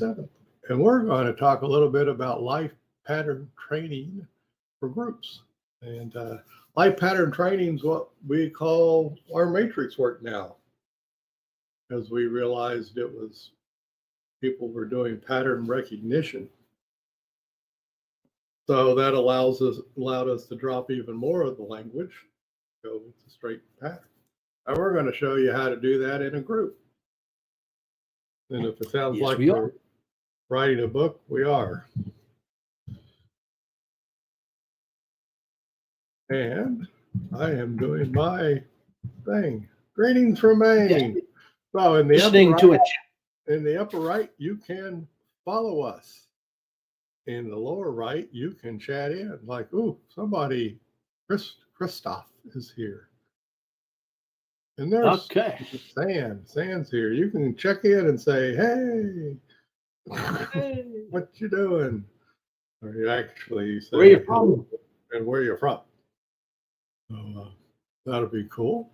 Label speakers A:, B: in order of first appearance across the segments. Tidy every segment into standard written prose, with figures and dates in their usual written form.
A: 7th. And we're going to talk a little bit about life pattern training for groups. And life pattern training is what we call our matrix work now, because we realized it was people were doing pattern recognition. So that allowed us to drop even more of the language, go with the straight pattern. And we're going to show you how to do that in a group. And if it sounds like we're writing a book, we are. And I am doing my thing. Greetings from Maine. So in the upper right, you can follow us. In the lower right, you can chat in. Like, ooh, somebody, Christoph is here. And there's Sand's here. You can check in and say, hey, what you doing? Or you actually say,
B: where you from?
A: And where you're from. So that'll be cool.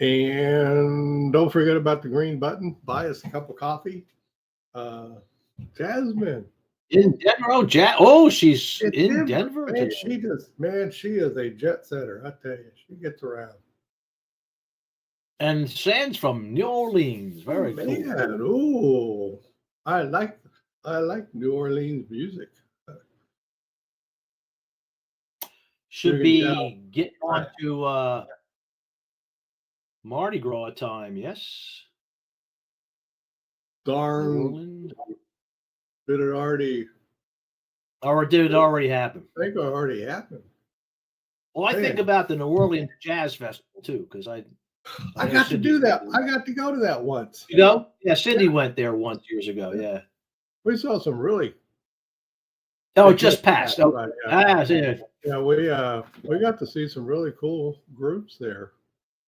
A: And don't forget about the green button. Buy us a cup of coffee. Jasmine.
B: In Denver. Oh, she's in Denver.
A: Man, she is a jet setter. I tell you, she gets around.
B: And Sam's from New Orleans. Very
A: cool. Oh, I like New Orleans music.
B: Should be getting on to Mardi Gras time, yes?
A: Darn. Did it already?
B: Or did it already happen?
A: I think it already happened.
B: Well, I think about the New Orleans Jazz Festival too, because I
A: got to do that. I got to go to that once.
B: You know? Yeah, Cindy went there once years ago. Yeah.
A: We saw some really.
B: Oh, it just passed. Oh,
A: right,
B: yeah,
A: we got to see some really cool groups there.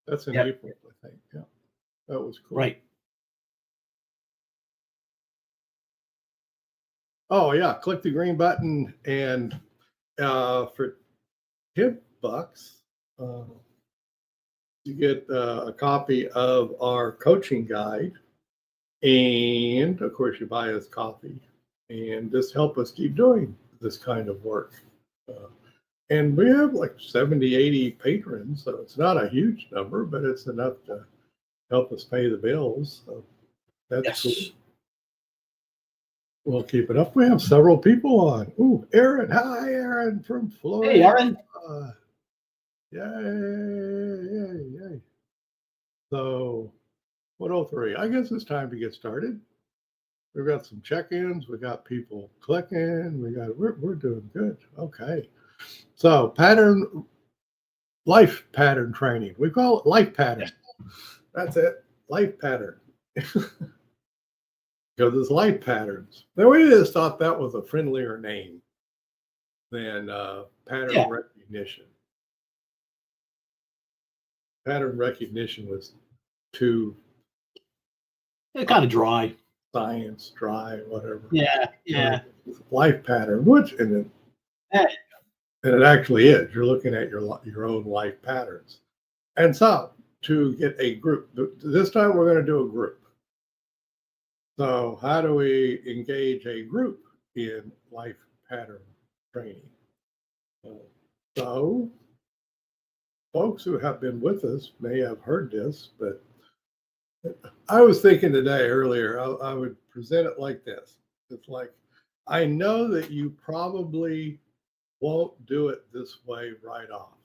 A: That's in April, I think. Yeah, that was cool.
B: Right.
A: Oh yeah, click the green button, and for $10, you get a copy of our coaching guide, and of course you buy us coffee, and just help us keep doing this kind of work. And we have like 70, 80 patrons, so it's not a huge number, but it's enough to help us pay the bills. So that's cool. We'll keep it up. We have several people on. Ooh, Aaron. Hi, Aaron from Florida.
B: Hey, Aaron.
A: Yay. So, 103. I guess it's time to get started. We've got some check-ins. We got people clicking. We're doing good. Okay. So, life pattern training. We call it life pattern. That's it. Life pattern. Because it's life patterns. Now, we just thought that was a friendlier name than pattern recognition. Pattern recognition was too
B: kind of dry.
A: Science, dry, whatever.
B: Yeah.
A: Life pattern, and it actually is. You're looking at your own life patterns. And so, to get a group, this time we're going to do a group. So how do we engage a group in life pattern training? So folks who have been with us may have heard this, but I was thinking earlier, I would present it like this. It's like, I know that you probably won't do it this way right off.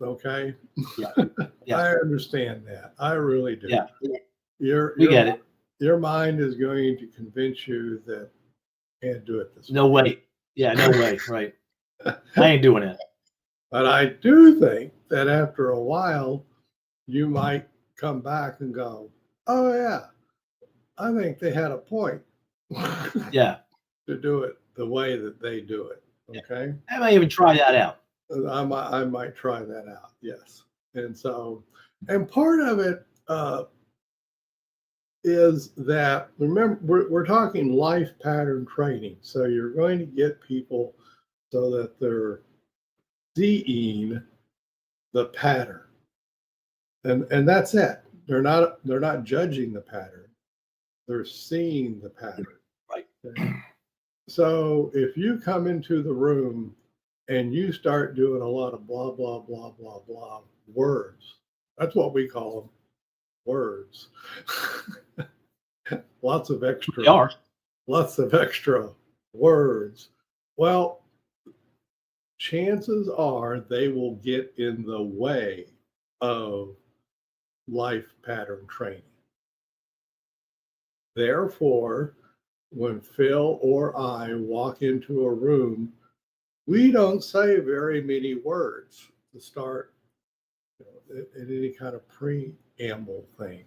A: Okay? Yeah. I understand that. I really do.
B: Yeah. We get it.
A: Your mind is going to convince you that you can't do it this way.
B: No way. Yeah, no way. Right. I ain't doing it.
A: But I do think that after a while, you might come back and go, oh, yeah, I think they had a point.
B: Yeah.
A: To do it the way that they do it. Okay.
B: I might even try that out.
A: I might try that out. Yes. And part of it, is that, remember, we're talking life pattern training. So you're going to get people so that they're seeing the pattern. And that's it. They're not judging the pattern. they're seeing the pattern.
B: Right.
A: Okay? So if you come into the room and you start doing a lot of blah, blah, blah, blah, blah words, that's what we call them, words. Lots of extra words. Well, chances are they will get in the way of life pattern training. Therefore, when Phil or I walk into a room, we don't say very many words to start in any kind of preamble thing.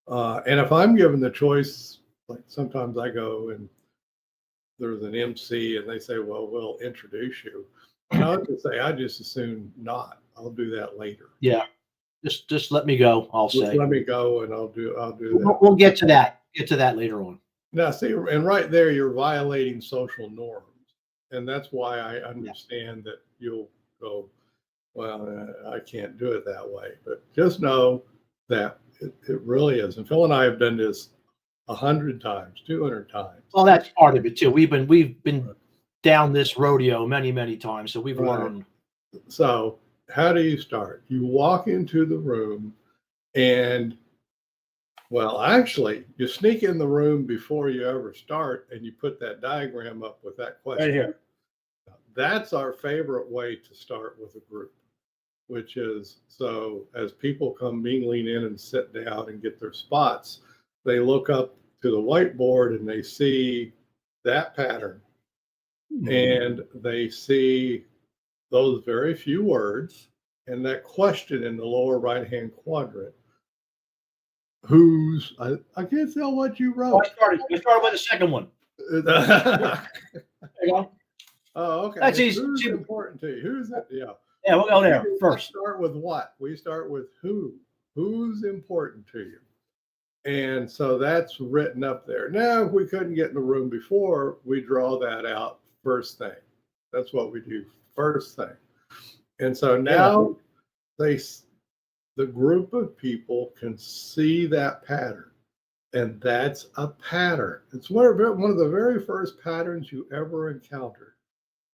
A: And if I'm given the choice, like sometimes I go and there's an MC and they say, well, we'll introduce you. And I would say, I just assume not. I'll do that later.
B: Yeah. Just let me go. I'll
A: Just
B: say.
A: let me go, and I'll do that.
B: We'll get to that. Get to that later on.
A: Now, see, and right there, you're violating social norms, and that's why I understand that you'll go, well, I can't do it that way. But just know that it really is. And Phil and I have done this 100 times, 200 times.
B: Well, that's part of it too. We've been down this rodeo many times, so we've learned.
A: So how do you start? You walk into the room and, well, actually, you sneak in the room before you ever start and you put that diagram up with that question.
B: Right here.
A: That's our favorite way to start with a group, which is, so as people come mingling in and sit down and get their spots, they look up to the whiteboard and they see that pattern and they see those very few words and that question in the lower right-hand quadrant. Who's, I can't tell what you wrote.
B: We started with the second one. There you go.
A: Oh, okay.
B: That's easy.
A: Who's important to you? Who's it? Yeah.
B: Yeah, we'll go there first.
A: We start with what? We start with who. Who's important to you? And so that's written up there. Now, if we couldn't get in the room before, we draw that out first thing. That's what we do first thing. And so now the group of people can see that pattern. And that's a pattern. It's one of the very first patterns you ever encountered.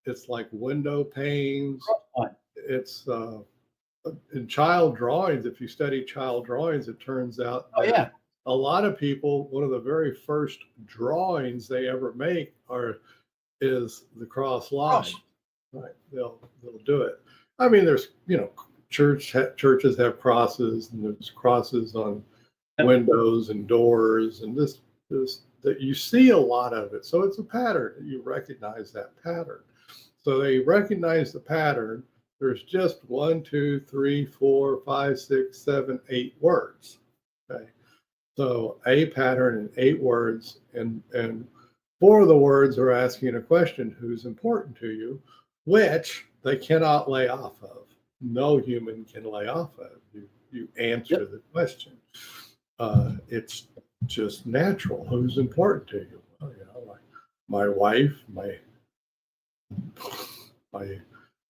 A: It's like window panes. It's in child drawings. If you study child drawings, it turns out a lot of people, one of the very first drawings they ever make is the cross line. Right? They'll do it. I mean, there's churches have crosses, and there's crosses on windows and doors, and this that you see a lot of it. So it's a pattern. You recognize that pattern. So they recognize the pattern. There's just 1, 2, 3, 4, 5, 6, 7, 8 words. Okay. So a pattern in 8 words, and 4 of the words are asking a question, who's important to you, which they cannot lay off of. No human can lay off of. You answer the question. It's just natural. Who's important to you? Well, like my wife, my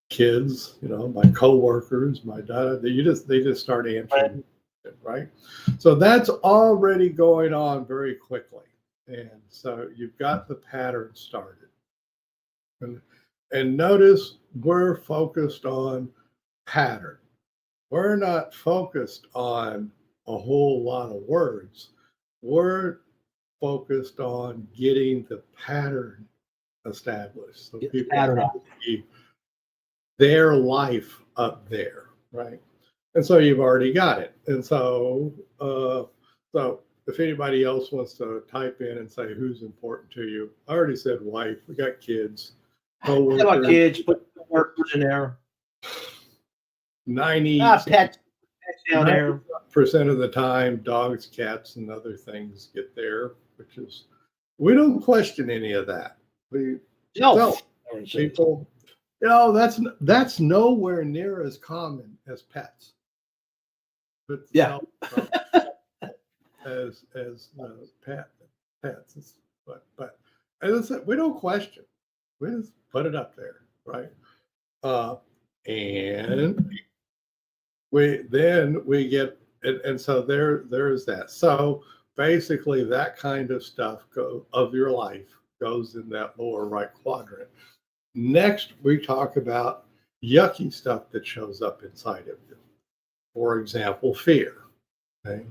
A: kids, my coworkers, my dad. They just start answering it, right? So that's already going on very quickly, and so you've got the pattern started. And notice we're focused on pattern. We're not focused on a whole lot of words. We're focused on getting the pattern established. So people see their life up there, right? And so you've already got it. And so if anybody else wants to type in and say who's important to you, I already said wife. We got kids.
B: We got kids. Put the workers in there.
A: 90%
B: pets down there.
A: of the time, dogs, cats, and other things get there, which is, we don't question any of that. We tell people, that's nowhere near as common as pets. But as pets, but as I said, we don't question. We just put it up there, right? And we get, and so there's that. So basically that kind of stuff of your life goes in that lower right quadrant. Next, we talk about yucky stuff that shows up inside of you. For example, fear. Okay?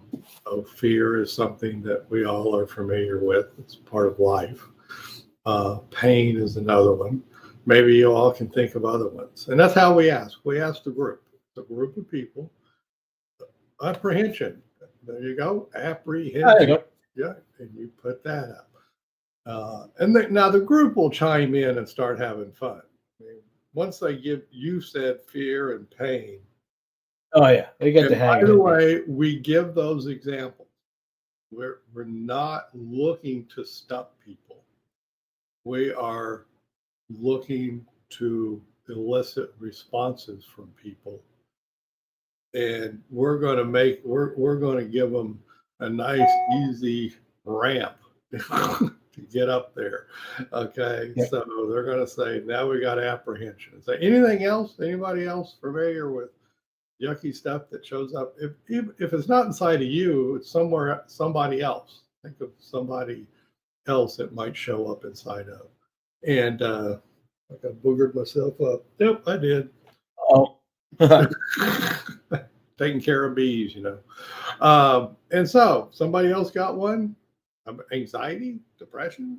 A: So fear is something that we all are familiar with. It's part of life. Pain is another one. Maybe you all can think of other ones. And that's how we ask. We ask the group. It's a group of people. Apprehension. There you go. Apprehension.
B: There you go.
A: Yeah, and you put that up. Now the group will chime in and start having fun. I mean, once they you said fear and pain.
B: Oh yeah, they get the hang.
A: By the way, we give those examples. We're not looking to stump people. We are looking to elicit responses from people, and we're going to give them a nice, easy ramp to get up there. Okay, yeah. So they're going to say, now we got apprehension. Say anything else? Anybody else familiar with yucky stuff that shows up? If it's not inside of you, it's somebody else. Think of somebody else that might show up inside of. And like I boogered myself up. Yep, I did.
B: Oh.
A: Taking care of bees, and so somebody else got one. Anxiety, depression,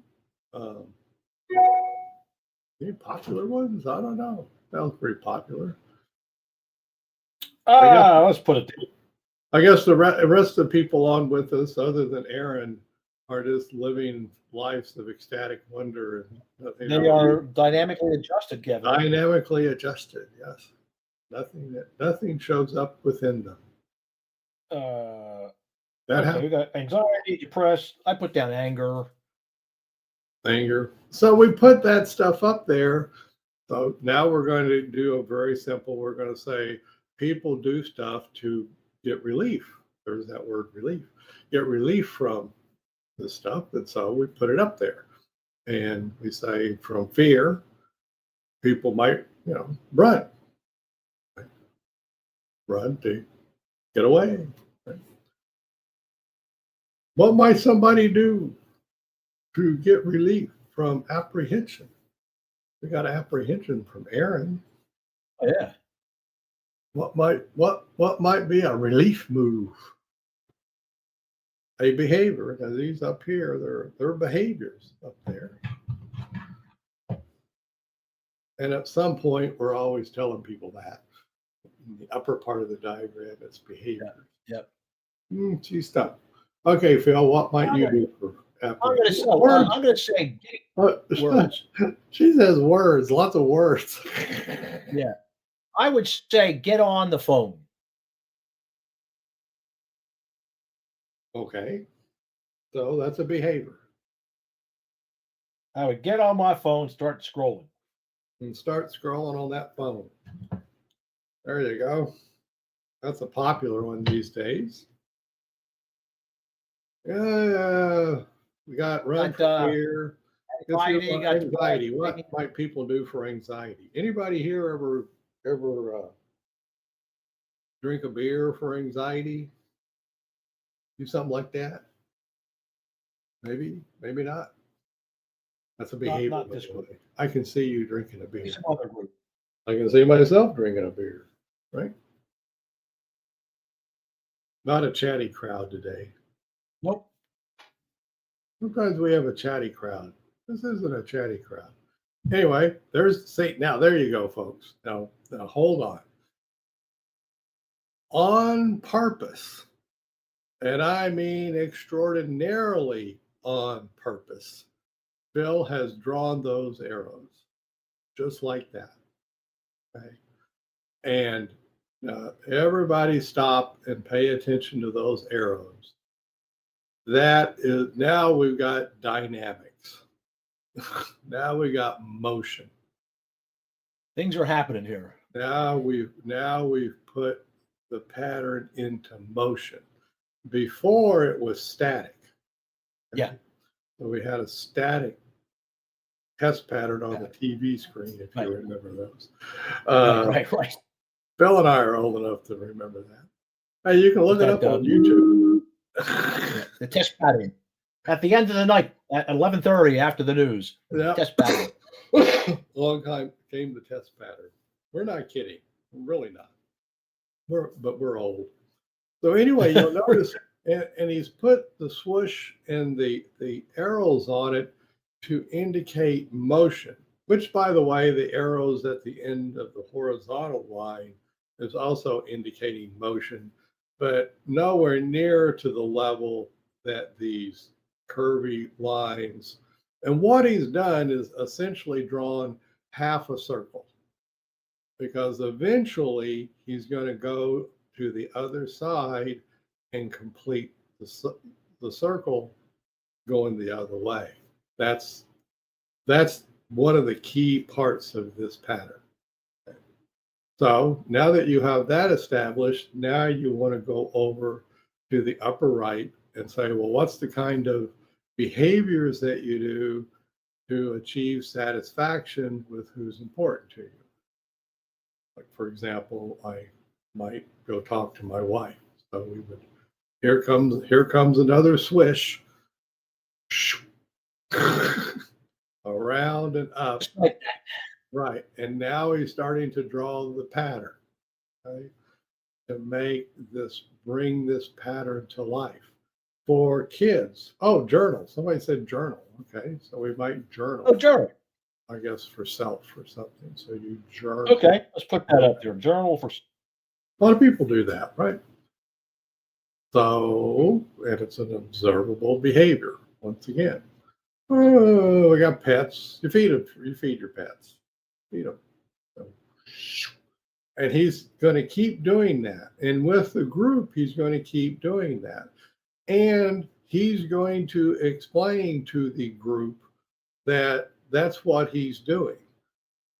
A: any popular ones? I don't know. Sounds pretty popular.
B: Let's put it.
A: I guess the rest of the people on with us, other than Aaron, are just living lives of ecstatic wonder. And
B: they are dynamically adjusted, Kevin.
A: Dynamically adjusted, yes. Nothing shows up within them.
B: We got anxiety, depressed. I put down anger.
A: So we put that stuff up there. So now we're going to do a very simple. We're going to say people do stuff to get relief. There's that word, relief. Get relief from the stuff. And so we put it up there. And we say from fear, people might, run. Run to get away. Right? What might somebody do to get relief from apprehension? We got apprehension from Aaron.
B: Oh, yeah.
A: What might be a relief move? A behavior. Now these up here, they're behaviors up there. And at some point, we're always telling people that. In the upper part of the diagram, it's behavior.
B: Yep.
A: Geez, stop. Okay, Phil, what might you do for apprehension?
B: I'm going to say words.
A: She says words, lots of words.
B: Yeah. I would say get on the phone.
A: Okay. So that's a behavior.
B: I would get on my phone, start scrolling.
A: And start scrolling on that phone. There you go. That's a popular one these days. Yeah, we got run from fear. Anxiety. What might people do for anxiety? Anybody here ever drink a beer for anxiety? Do something like that? Maybe not. That's a behavior.
B: Not this way.
A: I can see you drinking a beer. I can see myself drinking a beer, right? Not a chatty crowd today.
B: Nope.
A: Sometimes we have a chatty crowd. This isn't a chatty crowd. Anyway, there's Satan. Now, there you go, folks. Now hold on. On purpose, and I mean extraordinarily on purpose, Bill has drawn those arrows just like that. Okay. And everybody stop and pay attention to those arrows. That is, now we've got dynamics. Now we got motion.
B: Things are happening here.
A: Now we've put the pattern into motion. Before it was static.
B: Okay? Yeah.
A: So we had a static test pattern on the TV screen, if you remember those.
B: Right.
A: Bill and I are old enough to remember that. Hey, you can look it up on YouTube.
B: The test pattern. At the end of the night, at 11:30 after the news.
A: Yeah.
B: Test pattern.
A: Long time came the test pattern. We're not kidding. We're really not. But we're old. So anyway, you'll notice, and he's put the swoosh and the arrows on it to indicate motion, which, by the way, the arrows at the end of the horizontal line is also indicating motion, but nowhere near to the level that these curvy lines. And what he's done is essentially drawn half a circle, because eventually he's going to go to the other side and complete the circle going the other way. That's one of the key parts of this pattern. So now that you have that established, now you want to go over to the upper right and say, well, what's the kind of behaviors that you do to achieve satisfaction with who's important to you? Like, for example, I might go talk to my wife. So we would, here comes another swish. Around and up. Right. And now he's starting to draw the pattern, okay, to bring this pattern to life. For kids, journal. Somebody said journal. Okay. So we might journal.
B: Oh, journal.
A: I guess for self or something. So you journal.
B: Okay. Let's put that up there. Journal for.
A: A lot of people do that, right? So, and it's an observable behavior. Once again, oh, we got pets. You feed them. You feed your pets. Feed them. So, and he's going to keep doing that. And with the group, he's going to keep doing that. And he's going to explain to the group that that's what he's doing.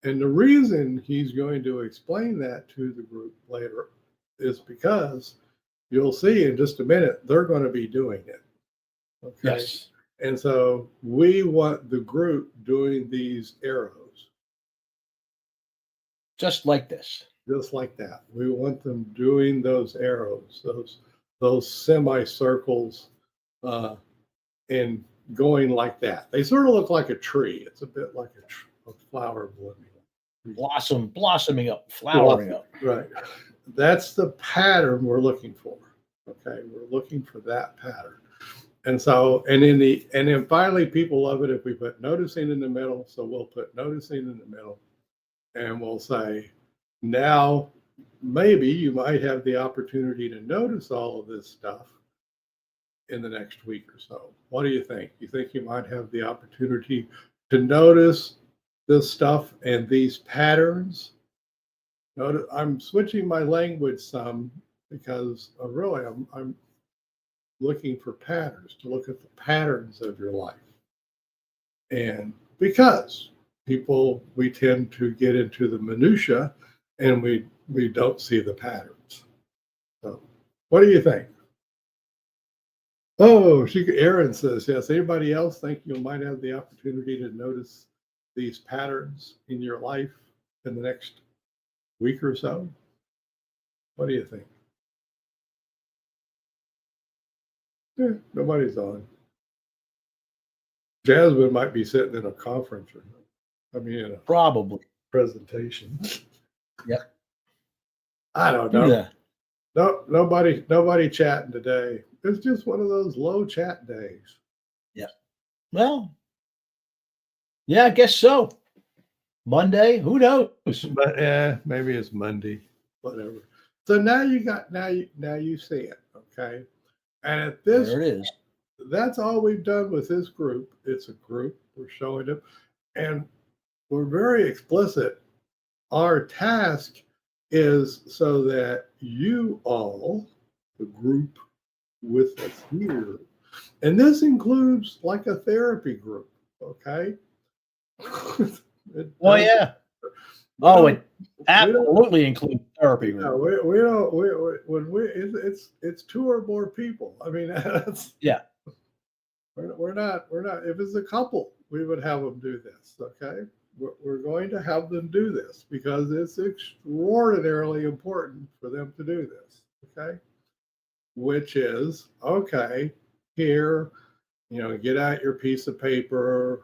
A: And the reason he's going to explain that to the group later is because you'll see in just a minute, they're going to be doing it. Okay.
B: Yes.
A: And so we want the group doing these arrows.
B: Just like this.
A: Just like that. We want them doing those arrows, those semicircles, and going like that. They sort of look like a tree. It's a bit like a flower blooming.
B: Blossoming up, flowering up.
A: Right. That's the pattern we're looking for. Okay. We're looking for that pattern. And so, and then finally, people love it if we put noticing in the middle. So we'll put noticing in the middle, and we'll say, now maybe you might have the opportunity to notice all of this stuff in the next week or so. What do you think? You think you might have the opportunity to notice this stuff and these patterns? Notice, I'm switching my language some because really I'm looking for patterns, to look at the patterns of your life. And because we tend to get into the minutia and we don't see the patterns. So what do you think? Oh, Erin says, yes. Anybody else think you might have the opportunity to notice these patterns in your life in the next week or so? What do you think? Nobody's on. Jasmine might be sitting in a conference room. In a
B: probably
A: presentation.
B: Yep.
A: I don't know. Yeah. No, nobody chatting today. It's just one of those low chat days.
B: Yeah. Well, yeah, I guess so. Monday, who knows?
A: But maybe it's Monday, whatever. So now you see it, okay? And at this,
B: there it is.
A: That's all we've done with this group. It's a group. We're showing them, and we're very explicit. Our task is so that you all, the group with us here, and this includes like a therapy group, okay?
B: Yeah. It absolutely includes therapy group.
A: It's two or more people. That's
B: yeah.
A: We're not. If it's a couple, we would have them do this. Okay, we're going to have them do this because it's extraordinarily important for them to do this. Okay, which is, okay, here, get out your piece of paper.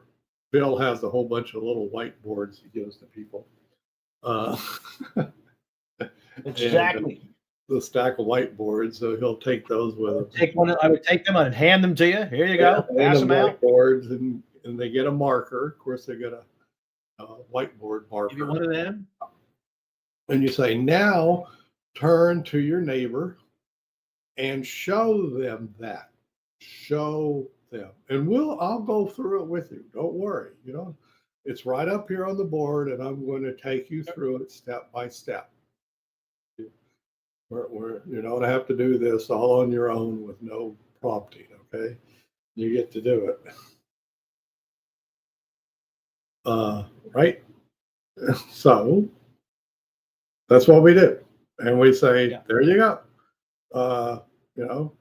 A: Bill has a whole bunch of little whiteboards he gives to people.
B: Exactly.
A: The stack of whiteboards, so he'll take those with him.
B: I would take them and hand them to you. Here you go. Pass them out.
A: Whiteboards, and they get a marker. Of course, they get a whiteboard marker.
B: Give you one of them.
A: And you say, now turn to your neighbor and show them that. Show them. And I'll go through it with you. Don't worry. It's right up here on the board, and I'm going to take you through it step by step. You don't have to do this all on your own with no prompting, okay? You get to do it. Right? So that's what we do. And we say, there you go.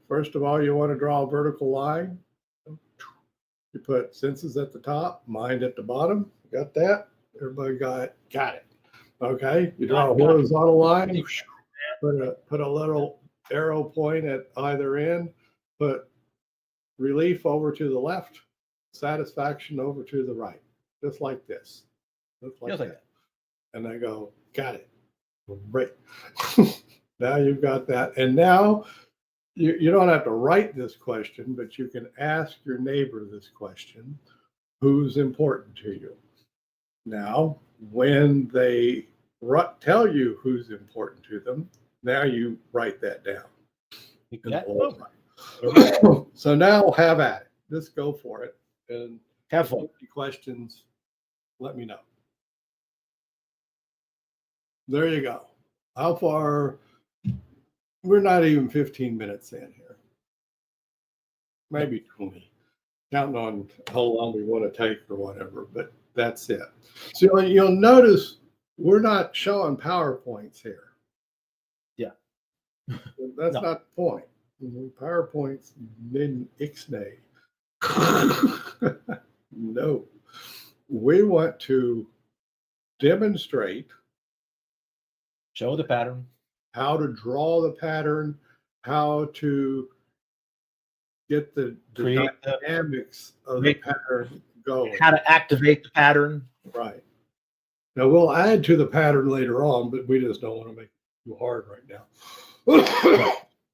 A: First of all, you want to draw a vertical line. You put senses at the top, mind at the bottom. Got that? Everybody got it. Okay. You draw a horizontal line. Put a little arrow point at either end. Put relief over to the left. Satisfaction over to the right. Just like this. Just like that. And I go, got it. Great. Now you've got that. And now you don't have to write this question, but you can ask your neighbor this question: who's important to you? Now, when they tell you who's important to them, now you write that down. So now have at it. Just go for it. And
B: have fun.
A: Questions, let me know. There you go. How far? We're not even 15 minutes in here. Maybe 20. Counting on how long we want to take or whatever, but that's it. So you'll notice we're not showing PowerPoints here.
B: Yeah.
A: That's not the point. PowerPoints min ixnay. No. We want to demonstrate.
B: Show the pattern.
A: How to draw the pattern, how to get the dynamics of the pattern going.
B: How to activate the pattern.
A: Right. Now, we'll add to the pattern later on, but we just don't want to make it too hard right now.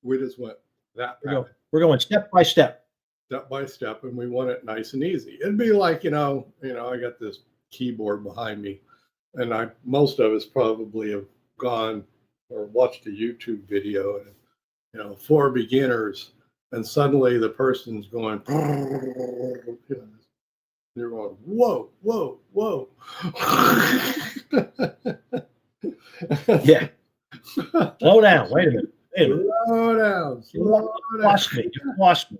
A: We just went that pattern.
B: We're going step by step.
A: Step by step, and we want it nice and easy. It'd be like, I got this keyboard behind me, and most of us probably have gone or watched a YouTube video, and for beginners, and suddenly the person's going, you're going, whoa, whoa, whoa.
B: Yeah. Slow down. Wait a minute.
A: Slow down.
B: You lost me. You lost me.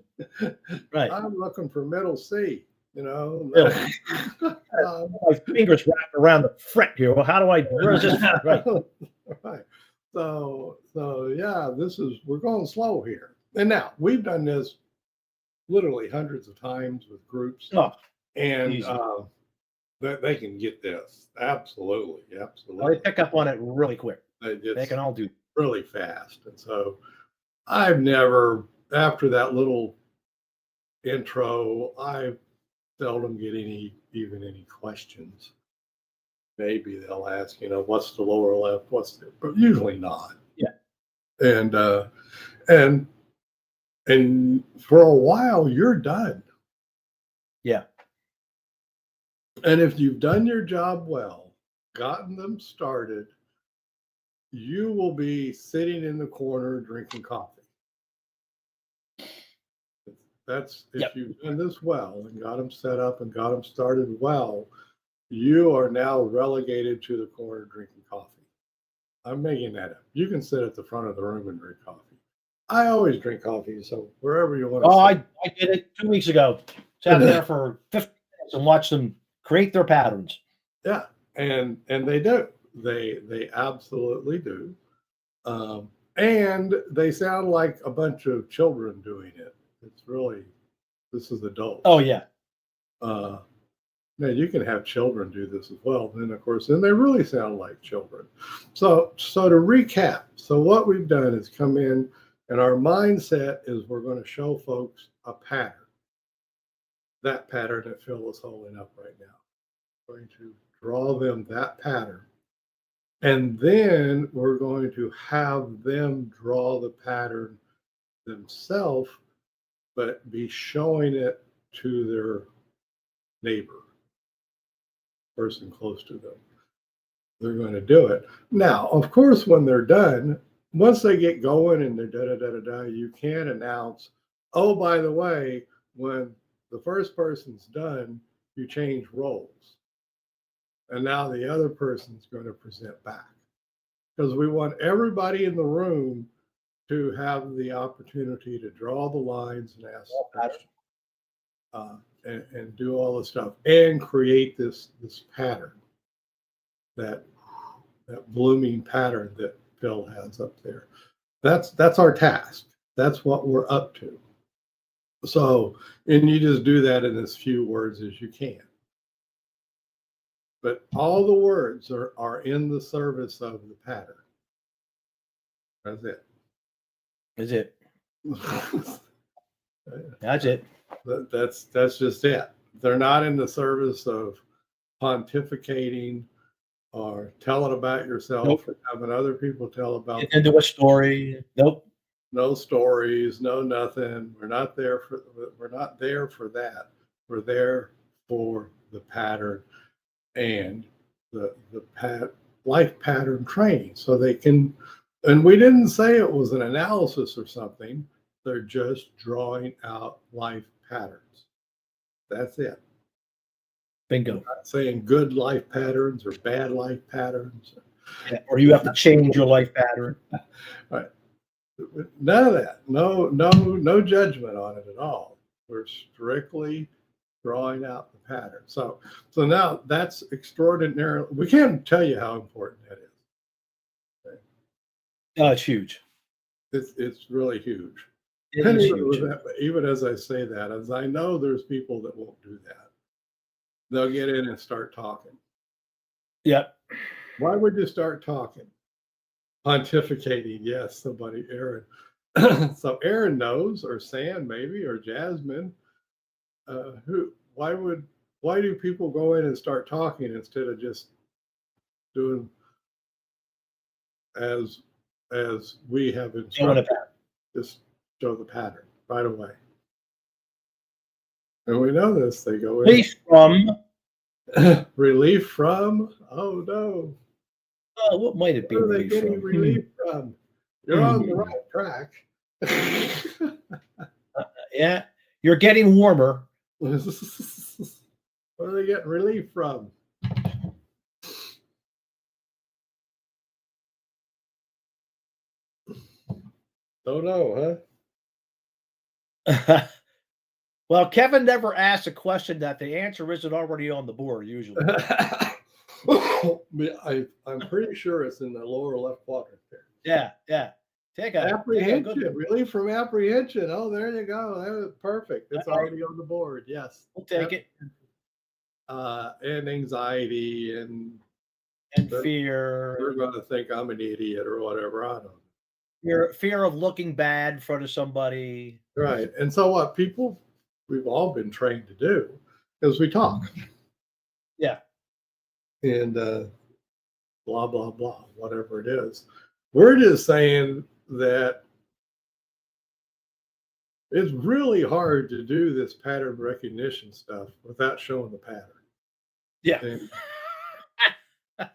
B: Right.
A: I'm looking for middle C.
B: My fingers wrapped around the fret here. Well, how do I resist? Right.
A: Right. So yeah, we're going slow here. And now we've done this literally hundreds of times with groups, and they can get this. Absolutely.
B: They pick up on it really quick. They can all do
A: really fast. And so I've never, after that little intro, I seldom get even any questions. Maybe they'll ask, what's the lower left? But usually not.
B: Yeah.
A: And for a while, you're done.
B: Yeah.
A: And if you've done your job well, gotten them started, you will be sitting in the corner drinking coffee. That's if you've done this well and got them set up and got them started well, you are now relegated to the corner drinking coffee. I'm making that up. You can sit at the front of the room and drink coffee. I always drink coffee, so wherever you want to sit.
B: I did it 2 weeks ago. Sat there for 15 minutes and watched them create their patterns.
A: Yeah, and they do. They absolutely do. And they sound like a bunch of children doing it. This is adult.
B: Oh, yeah.
A: Now you can have children do this as well. Then, of course, they really sound like children. So to recap, what we've done is come in And our mindset is we're going to show folks a pattern, that pattern that Phil is holding up right now. We're going to draw them that pattern. And then we're going to have them draw the pattern themselves, but be showing it to their neighbor, person close to them. They're going to do it. Now, of course, when they're done, once they get going and they're da-da-da-da-da, you can announce, oh, by the way, when the first person's done, you change roles. And now the other person's going to present back. Because we want everybody in the room to have the opportunity to draw the lines and ask questions, and do all the stuff and create this pattern, that blooming pattern that Phil has up there. That's our task. That's what we're up to. So, and you just do that in as few words as you can. But all the words are in the service of the pattern. That's it.
B: Is it? That's it.
A: That's just it. They're not in the service of pontificating or telling about yourself,
B: nope,
A: or having other people tell about
B: into a story. Nope.
A: No stories, no nothing. We're not there for that. We're there for the pattern and the life pattern training. So they can, and we didn't say it was an analysis or something. They're just drawing out life patterns. That's it.
B: Bingo.
A: We're not saying good life patterns or bad life patterns.
B: Yeah, or you have to change your life pattern.
A: Right. None of that. No judgment on it at all. We're strictly drawing out the pattern. So now that's extraordinary. We can't tell you how important that is. Okay?
B: It's huge.
A: It's really huge.
B: It is huge.
A: Even as I say that, as I know there's people that won't do that. They'll get in and start talking.
B: Yep.
A: Why would you start talking? Pontificating, yes, Aaron. So Aaron knows, or Sam maybe, or Jasmine. Why do people go in and start talking instead of just doing as we have instructed? Just show the pattern right away. And we know this. They go in. Relief from? Oh no.
B: What might it be?
A: What are they getting relief from? You're on the right track.
B: Yeah, you're getting warmer.
A: What are they getting relief from? Don't know,
B: huh? Well, Kevin never asks a question that the answer isn't already on the board, usually.
A: I'm pretty sure it's in the lower left quadrant there.
B: Yeah.
A: Apprehension, relief from apprehension. Oh, there you go. That was perfect. It's already on the board. Yes.
B: We'll take it.
A: And anxiety and
B: fear.
A: They're going to think I'm an idiot or whatever. I don't know.
B: Fear of looking bad in front of somebody.
A: Right. And so what we've all been trained to do is we talk.
B: Yeah.
A: And blah, blah, blah, whatever it is. We're just saying that it's really hard to do this pattern recognition stuff without showing the pattern.
B: Yeah.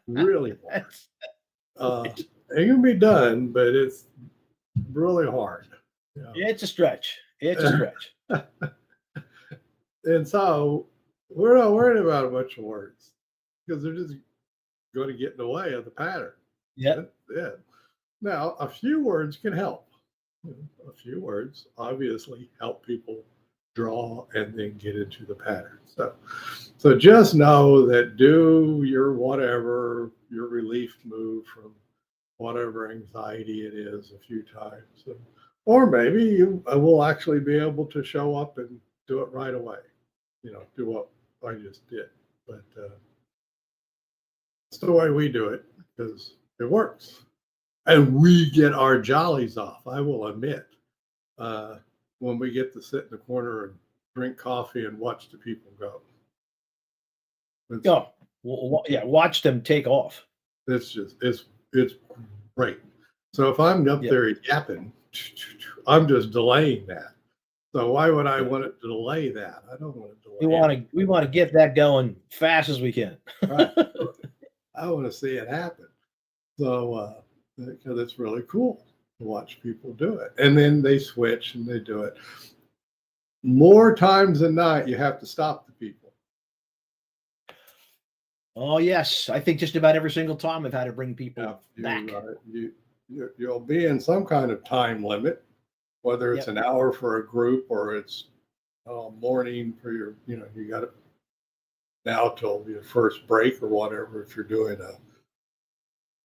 A: Really hard. It can be done, but it's really hard.
B: You know? It's a stretch.
A: And so we're not worried about a bunch of words because they're just going to get in the way of the pattern.
B: Yeah.
A: Now, a few words can help. A few words obviously help people draw and then get into the pattern. So just know that do your whatever, your relief move from whatever anxiety it is a few times. Or maybe you will actually be able to show up and do it right away. Do what I just did. But it's the way we do it because it works. And we get our jollies off, I will admit, when we get to sit in the corner and drink coffee and watch the people go.
B: Oh, yeah, watch them take off.
A: It's great. So if I'm up there yapping, I'm just delaying that. So why would I want to delay that? I don't want to delay.
B: We want to get that going fast as we can.
A: Right. I want to see it happen. So because it's really cool to watch people do it, and then they switch and they do it. More times than not, you have to stop the people.
B: Oh yes, I think just about every single time I've had to bring people back.
A: You'll be in some kind of time limit, whether it's an hour for a group or it's morning for your, you got it now till your first break or whatever. If you're doing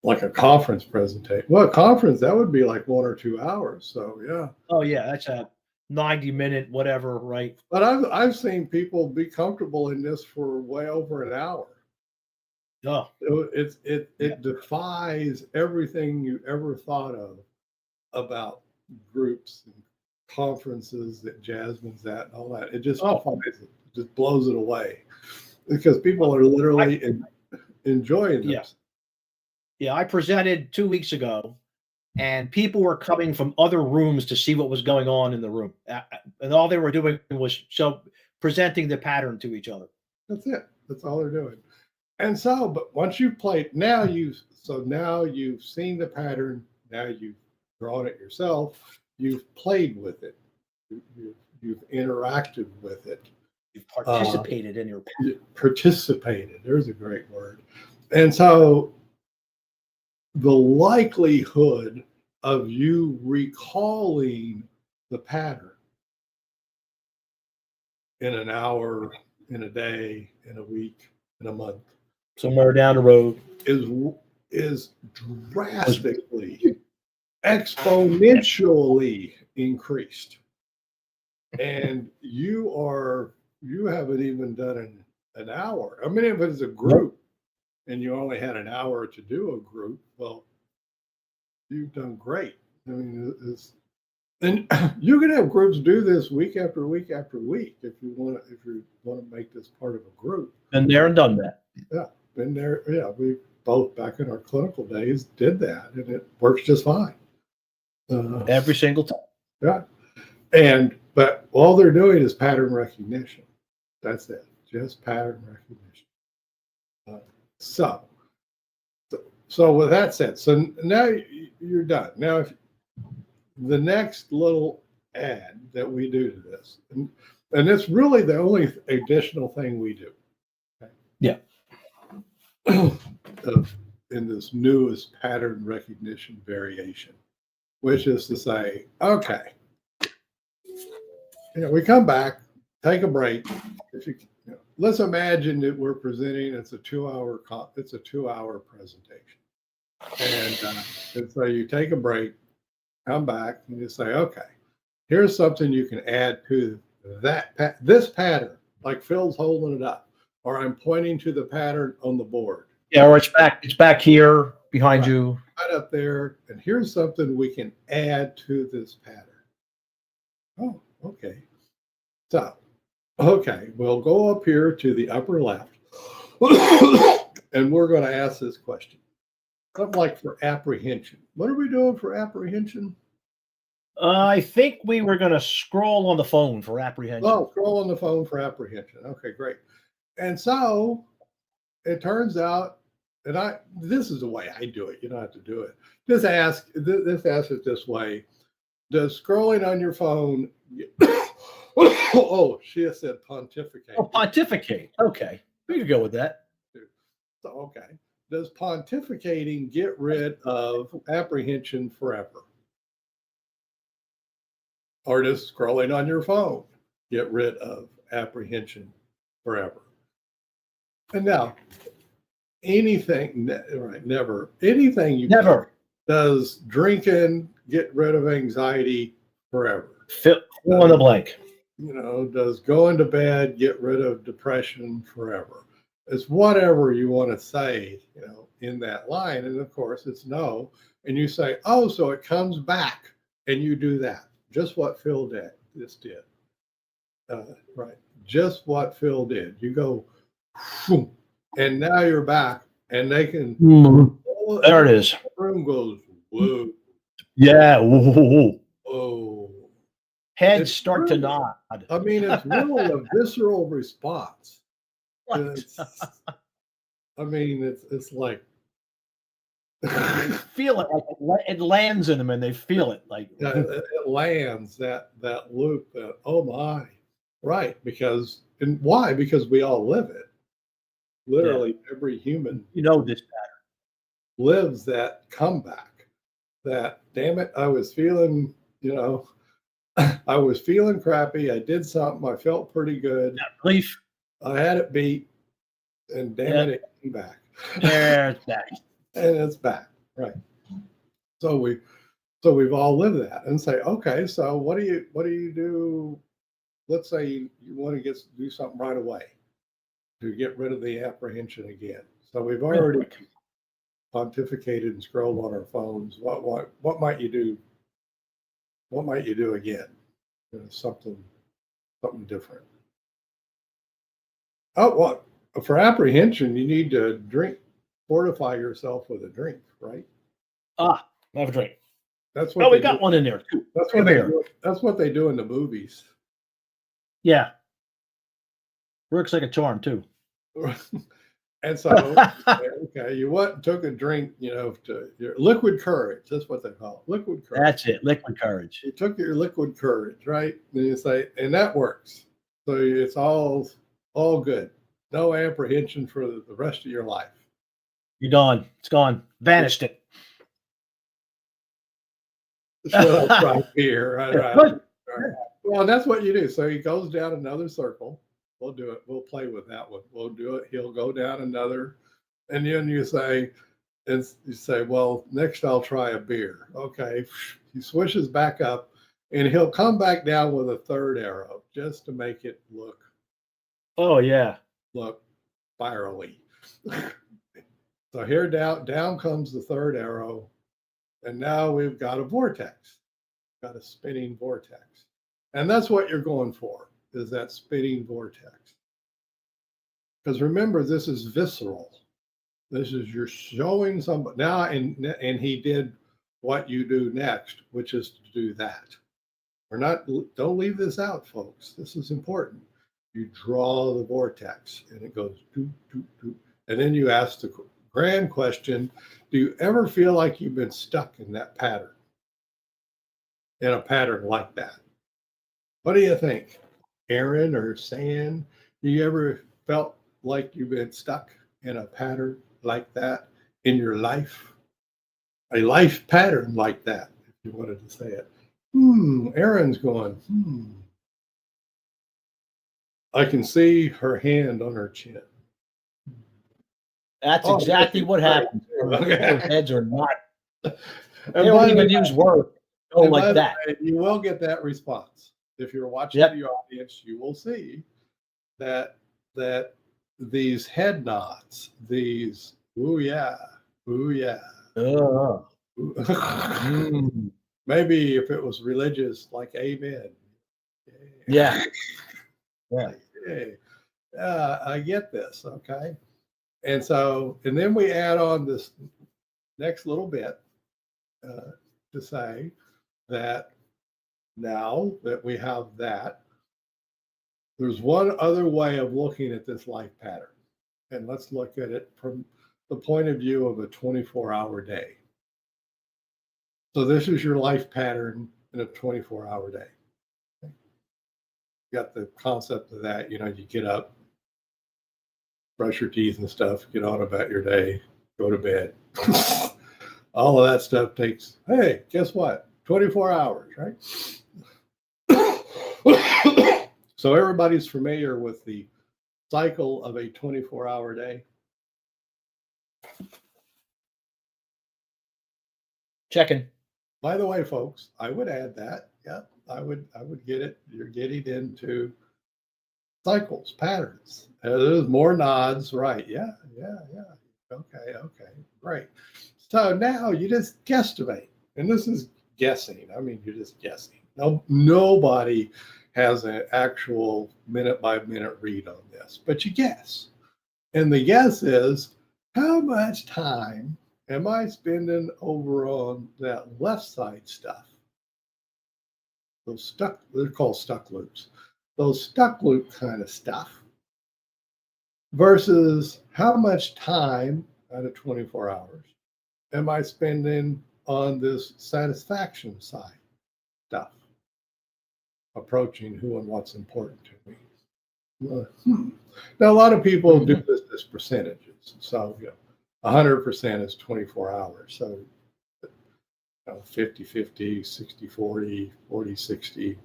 A: like a conference presentation, well, a conference that would be like 1 or 2 hours. So yeah.
B: Oh yeah, that's a 90-minute whatever, right?
A: But I've seen people be comfortable in this for way over an hour.
B: Oh,
A: it defies everything you ever thought of about groups and conferences that Jasmine's at and all that. It just defies it. It just blows it away because people are literally enjoying this.
B: Yeah, I presented 2 weeks ago, and people were coming from other rooms to see what was going on in the room, and all they were doing was presenting the pattern to each other.
A: That's it. That's all they're doing. And so, but once you've played, now you've seen the pattern. Now you've drawn it yourself. You've played with it. You've interacted with it.
B: You've participated in your pattern.
A: Participated. There's a great word. And so, the likelihood of you recalling the pattern in an hour, in a day, in a week, in a month,
B: somewhere down the road
A: is drastically, exponentially increased. And you haven't even done an hour. I mean, if it's a group and you only had an hour to do a group, well, you've done great. I mean, and you can have groups do this week after week after week if you want to make this part of a group.
B: Been there and done that.
A: Yeah, been there. Yeah, we both back in our clinical days did that, and it works just fine.
B: Every single time.
A: Yeah, but all they're doing is pattern recognition. That's it, just pattern recognition. So with that said, so now you're done. Now, if the next little add that we do to this, and it's really the only additional thing we do. Okay?
B: Yeah.
A: In this newest pattern recognition variation, which is to say, okay, we come back, take a break. Let's imagine that we're presenting. It's a 2-hour presentation, and so you take a break, come back, and you say, okay, here's something you can add to this pattern. Like Phil's holding it up, or I'm pointing to the pattern on the board.
B: Yeah, or it's back here behind you,
A: right up there. And here's something we can add to this pattern. Oh, okay. So. Okay, we'll go up here to the upper left, and we're going to ask this question. Something like for apprehension. What are we doing for apprehension?
B: I think we were going to scroll on the phone for apprehension.
A: Oh, scroll on the phone for apprehension. Okay, great. And so it turns out, and this is the way I do it. You don't have to do it. Just ask it this way. Does scrolling on your phone... Oh, she has said pontificate.
B: Oh, pontificate. Okay. We can go with that.
A: So, okay. Does pontificating get rid of apprehension forever? Or does scrolling on your phone get rid of apprehension forever? And now, never. Anything you
B: never.
A: Does drinking get rid of anxiety forever?
B: Fill in the blank.
A: Does going to bed get rid of depression forever? It's whatever you want to say, in that line. And of course, it's no. And you say, oh, so it comes back, and you do that. Just what Phil did. Right. Just what Phil did. You go, whoom, and now you're back, and they can.
B: There it is.
A: The room goes, whoa.
B: Yeah. Whoa.
A: Oh.
B: Heads start to nod.
A: I mean, it's really a visceral response. It's like
B: feel it, like it lands in them, and they feel it like
A: it lands that loop. Oh my, right? Because why? Because we all live it. Literally, every human
B: this pattern
A: lives that comeback. That damn it, I was feeling, I was feeling crappy. I did something. I felt pretty good.
B: Relief.
A: I had it beat, and damn it came back.
B: Yeah, it's back.
A: And it's back, right? So we've all lived that, and say, okay, so what do you do? Let's say you want to do something right away to get rid of the apprehension again. So we've already pontificated and scrolled on our phones. What might you do? What might you do again? Something different. Oh, what for apprehension? You need to fortify yourself with a drink, right?
B: Have a drink.
A: That's what
B: we got one in there too.
A: That's what they do in the movies.
B: Yeah, works like a charm too.
A: And so, okay, you took a drink, to your liquid courage. That's what they call it, liquid courage.
B: That's it, liquid courage.
A: You took your liquid courage, right? And you say, and that works. So it's all good. No apprehension for the rest of your life.
B: You're done. It's gone. Vanished it.
A: So that's right here. Right. Well, that's what you do. So he goes down another circle. We'll do it. We'll play with that one. We'll do it. He'll go down another, and then you say, well, next I'll try a beer. Okay. He swishes back up, and he'll come back down with a third arrow just to make it look.
B: Oh yeah.
A: Look spirally. So here down comes the third arrow, and now we've got a vortex. Got a spinning vortex, and that's what you're going for. Is that spinning vortex. Because remember, this is visceral. This is you're showing somebody now, and he did what you do next, which is to do that. Don't leave this out, folks. This is important. You draw the vortex, and it goes do do do, and then you ask the grand question: do you ever feel like you've been stuck in that pattern? In a pattern like that? What do you think? Aaron or San, you ever felt like you've been stuck in a pattern like that in your life? A life pattern like that, if you wanted to say it. Aaron's going, I can see her hand on her chin.
B: That's exactly what happens.
A: Okay.
B: Heads are not. They don't even use words. Like that.
A: You will get that response. If you're watching the audience, you will see that these head nods, these ooh yeah, maybe if it was religious, like amen.
B: Yeah.
A: Hey, I get this, okay. And then we add on this next little bit to say that now that we have that, there's one other way of looking at this life pattern. And let's look at it from the point of view of a 24-hour day. So this is your life pattern in a 24-hour day. Okay. You got the concept of that, you get up, brush your teeth and stuff, get on about your day, go to bed. All of that stuff takes, hey, guess what? 24 hours, right? So everybody's familiar with the cycle of a 24-hour day.
B: Checking.
A: By the way, folks, I would add that. Yeah, I would get it. You're getting into cycles, patterns. There's more nods, right? Yeah. Okay, great. So now you just guesstimate, and this is guessing. I mean, you're just guessing. No, nobody has an actual minute by minute read on this, but you guess. And the guess is, how much time am I spending over on that left side stuff? Those stuck, they're called stuck loops. Those stuck loop kind of stuff versus how much time out of 24 hours am I spending on this satisfaction side stuff, approaching who and what's important to me. Now, a lot of people do this as percentages. So, 100% is 24 hours. So, 50, 50, 60, 40, 40, 60.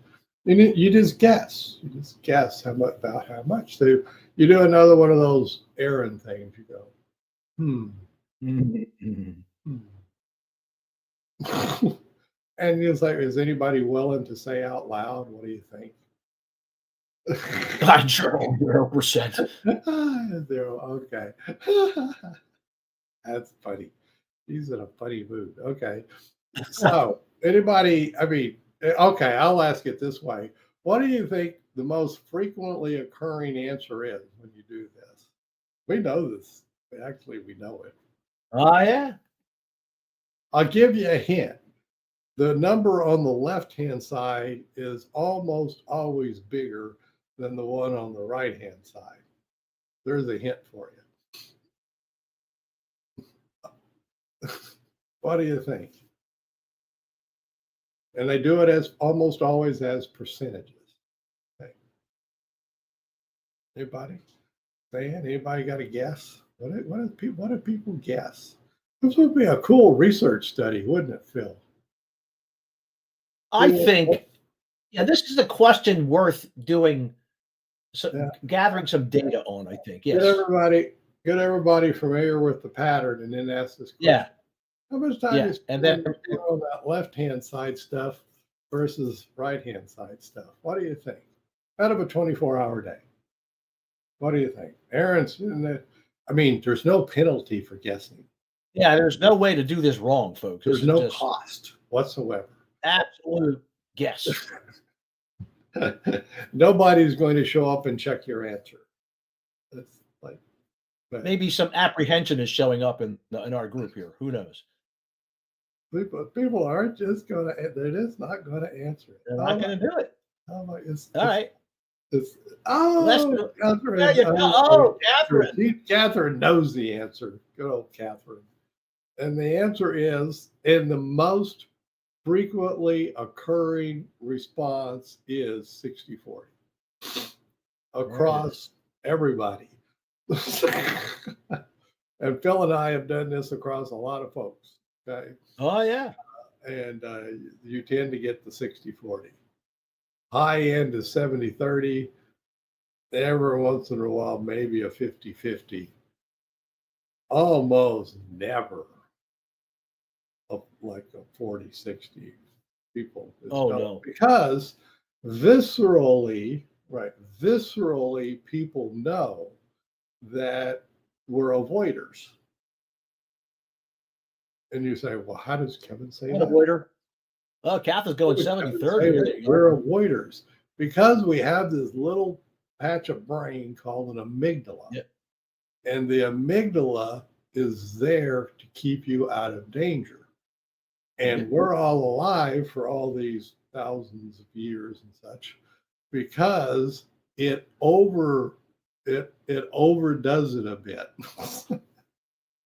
A: You just guess. You just guess about how much. So you do another one of those errand things. You go, and it's like, is anybody willing to say out loud, what do you think?
B: I'm sure 0%.
A: Zero. Okay. That's funny. He's in a funny mood. Okay. So, anybody, I mean, okay, I'll ask it this way. What do you think the most frequently occurring answer is when you do this? We know this. Actually, we know it.
B: Oh, yeah.
A: I'll give you a hint. The number on the left-hand side is almost always bigger than the one on the right-hand side. There's a hint for you. What do you think? And they do it as almost always as percentages. Okay. Anybody? Man, anybody got a guess? What do people guess? This would be a cool research study, wouldn't it, Phil?
B: I think, this is a question worth doing, gathering some data on. I think, yes.
A: Get everybody familiar with the pattern, and then ask this question.
B: Yeah.
A: How much time is
B: and then
A: on that left-hand side stuff versus right-hand side stuff? What do you think? Out of a 24-hour day, what do you think? Aaron's in the. I mean, there's no penalty for guessing.
B: Yeah, there's no way to do this wrong, folks.
A: There's no cost whatsoever.
B: Absolute guess.
A: Nobody's going to show up and check your answer. That's like
B: maybe some apprehension is showing up in our group here. Who knows?
A: People aren't just going to. They're just not going to answer it.
B: They're not going to do it.
A: All
B: right.
A: Catherine. Catherine knows the answer. Good old Catherine. And the answer is, in the most frequently occurring response is 60-40 across everybody. And Phil and I have done this across a lot of folks. Okay.
B: Oh, yeah.
A: And you tend to get the 60-40. High end is 70-30. Every once in a while, maybe a 50-50. Almost never like a 40-60 people.
B: Oh, no.
A: Because viscerally, people know that we're avoiders. And you say, well, how does Kevin say that?
B: Avoider. Oh, Catherine's going 70-30.
A: We're avoiders because we have this little patch of brain called an amygdala.
B: Yep.
A: And the amygdala is there to keep you out of danger. And we're all alive for all these thousands of years and such because it overdoes it a bit.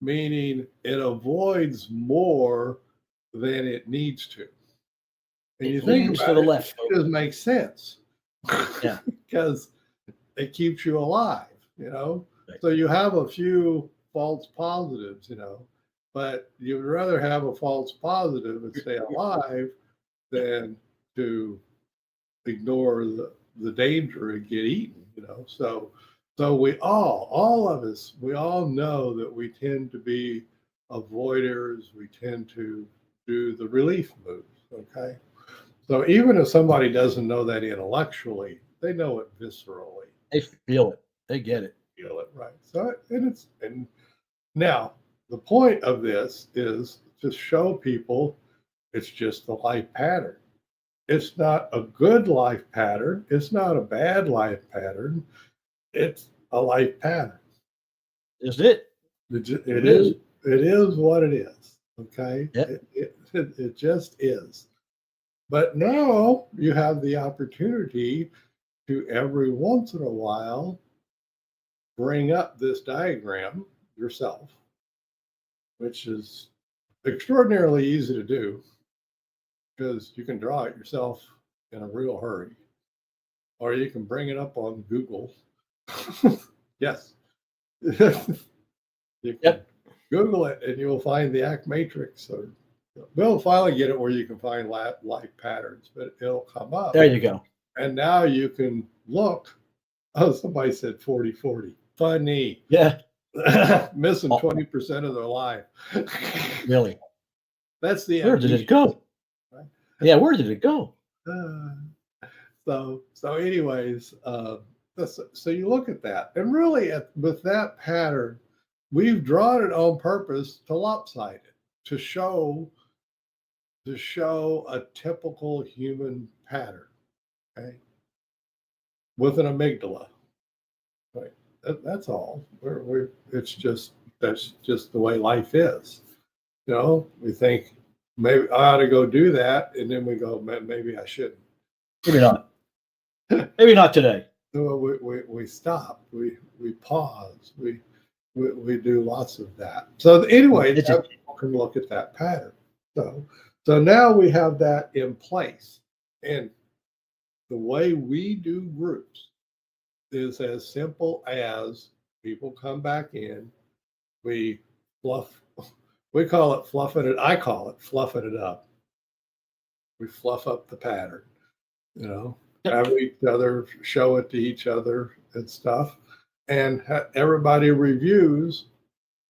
A: Meaning it avoids more than it needs to. And you think about
B: to the left.
A: It just makes sense.
B: Yeah.
A: Because it keeps you alive,
B: Right.
A: So you have a few false positives, but you'd rather have a false positive and stay alive than to ignore the danger and get eaten, So we all of us, we all know that we tend to be avoiders. We tend to do the relief moves, okay? So even if somebody doesn't know that intellectually, they know it viscerally.
C: They feel it. They get it.
A: Feel it, right? So, and now the point of this is to show people it's just a life pattern. It's not a good life pattern. It's not a bad life pattern. It's a life pattern.
C: Is it?
A: It is. It is what it is. Okay.
C: Yep.
A: It just is. But now you have the opportunity to every once in a while bring up this diagram yourself, which is extraordinarily easy to do because you can draw it yourself in a real hurry, or you can bring it up on Google. Yes. You can Google it and you'll find the ACT matrix. Or we'll finally get it where you can find life patterns, but it'll come up.
C: There you go.
A: And now you can look. Oh, somebody said 40-40. Funny.
C: Yeah.
A: Missing 20% of their life.
C: Really?
A: That's the
C: Where did it go?
A: Right?
C: Yeah, where did it go?
A: So anyways, so you look at that, and really with that pattern, we've drawn it on purpose to lopside it, to show a typical human pattern, okay, with an amygdala. Right. That's all. That's just the way life is. You know, we think maybe I ought to go do that, and then we go, maybe I shouldn't.
C: Maybe not. Maybe not today.
A: So we stop. We pause. We do lots of that. So anyway, people can look at that pattern. So now we have that in place, and the way we do groups is as simple as people come back in, we call it fluffing it. I call it fluffing it up. We fluff up the pattern, you know, have each other show it to each other and stuff. And everybody reviews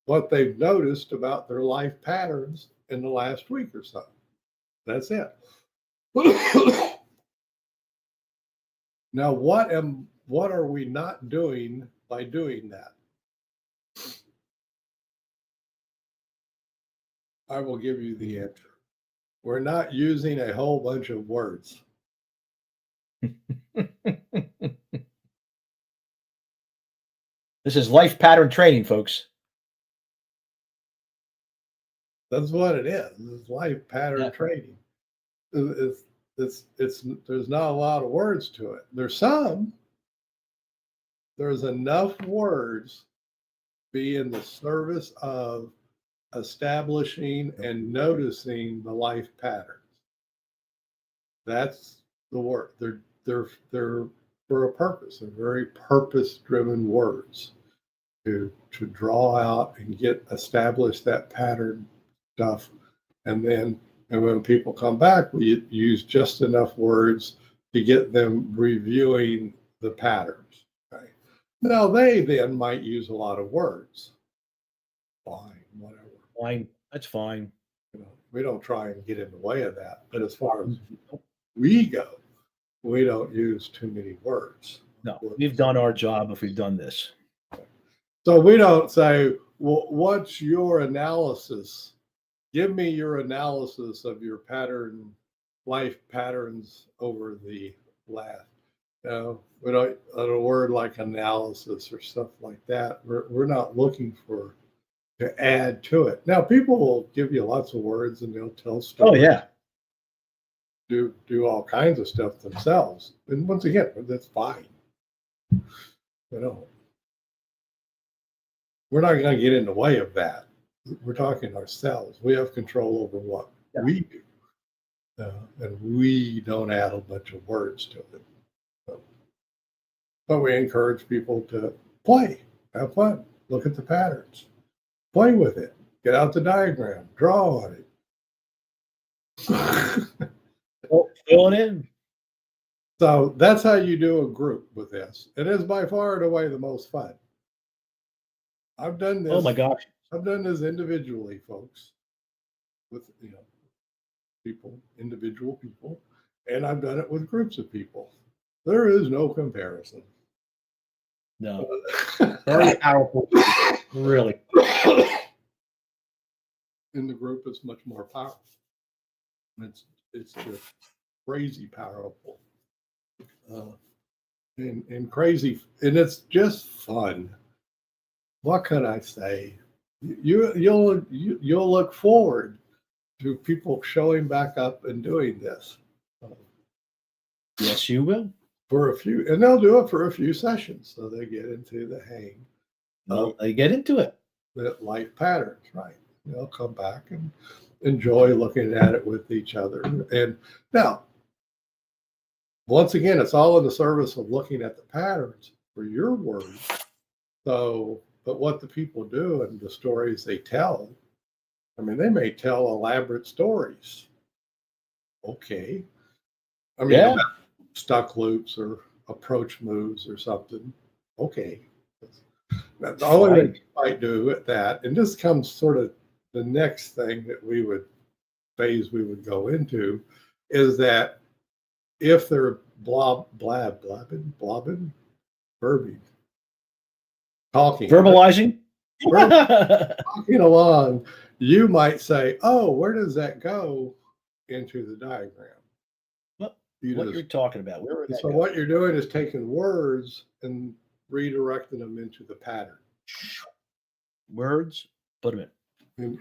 A: what they've noticed about their life patterns in the last week or so. That's it. Now, what are we not doing by doing that? I will give you the answer. We're not using a whole bunch of words.
C: This is life pattern training, folks.
A: That's what it is. It's life pattern training. It's there's not a lot of words to it. There's enough words be in the service of establishing and noticing the life patterns. That's the word. They're for a purpose. They're very purpose-driven words to draw out and establish that pattern stuff, and when people come back, we use just enough words to get them reviewing the patterns. Okay. Now they then might use a lot of words. Fine, whatever.
C: Fine, that's fine.
A: You know, we don't try and get in the way of that. But as far as we go, we don't use too many words.
C: No, we've done our job if we've done this.
A: So we don't say, well, what's your analysis? Give me your analysis of your life patterns over the last. We don't, a word like analysis or stuff like that. We're not looking to add to it. Now, people will give you lots of words and they'll tell stories.
C: Oh yeah.
A: Do all kinds of stuff themselves. And once again, that's fine. We're not going to get in the way of that. We're talking ourselves. We have control over what we do. And we don't add a bunch of words to it. But we encourage people to play, have fun, look at the patterns, play with it, get out the diagram, draw on it.
C: Fill it in.
A: So that's how you do a group with this. It is by far and away the most fun. I've done this.
C: Oh my gosh.
A: I've done this individually, folks, with individual people, and I've done it with groups of people. There is no comparison.
B: No. Very powerful. Really.
A: In the group, it's much more powerful. It's just crazy powerful. And crazy, and it's just fun. What can I say? You'll look forward to people showing back up and doing this
B: Yes, you will.
A: for a few, and they'll do it for a few sessions, so they get into the hang.
B: Well, they get into it.
A: The life patterns, right? They'll come back and enjoy looking at it with each other. And now, once again, it's all in the service of looking at the patterns for your words. So, but what the people do and the stories they tell, I mean, they may tell elaborate stories. Okay. I mean,
B: Yeah.
A: stuck loops or approach moves or something. Okay. That's the only thing you might do with that. And this comes sort of the next thing that we would go into is that if they're blabbing, verbiage, talking,
B: verbalizing,
A: talking along, you might say, "Oh, where does that go into the diagram?"
B: what you're talking about.
A: So what you're doing is taking words and redirecting them into the pattern.
B: Words, put them in.
A: And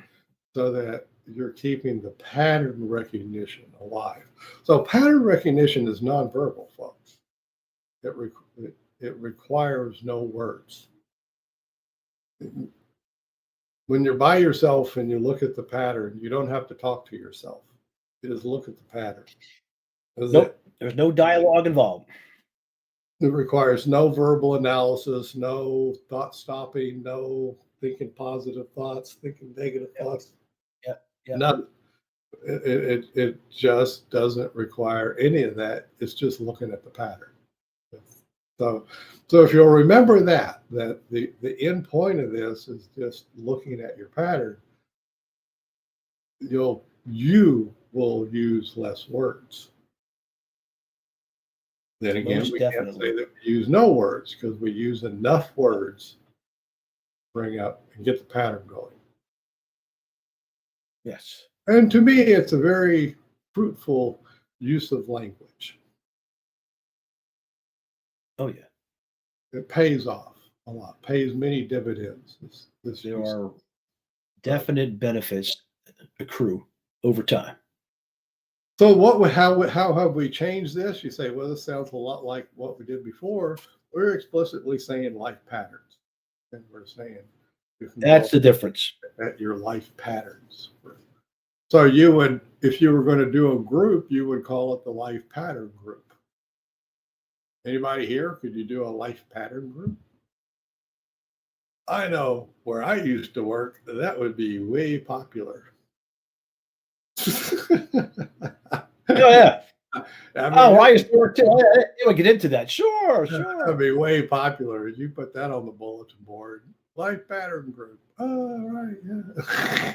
A: so that you're keeping the pattern recognition alive. So pattern recognition is nonverbal, folks. It requires no words. When you're by yourself and you look at the pattern, you don't have to talk to yourself. You just look at the pattern.
B: Nope. There's no dialogue involved.
A: It requires no verbal analysis, no thought stopping, no thinking positive thoughts, thinking negative thoughts.
B: Yeah.
A: None. It just doesn't require any of that. It's just looking at the pattern. So if you'll remember that the end point of this is just looking at your pattern, you will use less words. Then again,
B: Most
A: we
B: definitely.
A: can't say that we use no words because we use enough words to bring up and get the pattern going.
B: Yes.
A: And to me, it's a very fruitful use of language.
B: Oh yeah.
A: It pays off a lot, pays many dividends.
B: There are definite benefits accrue over time.
A: So how have we changed this? You say, well, this sounds a lot like what we did before. We're explicitly saying life patterns. And we're saying
B: that's the difference.
A: At your life patterns. So you would, if you were going to do a group, you would call it the life pattern group. Anybody here? Could you do a life pattern group? I know where I used to work, that would be way popular.
B: Oh yeah. I used to work too. I would get into that. Sure.
A: That'd be way popular. You put that on the bulletin board. Life pattern group. Oh, right, yeah.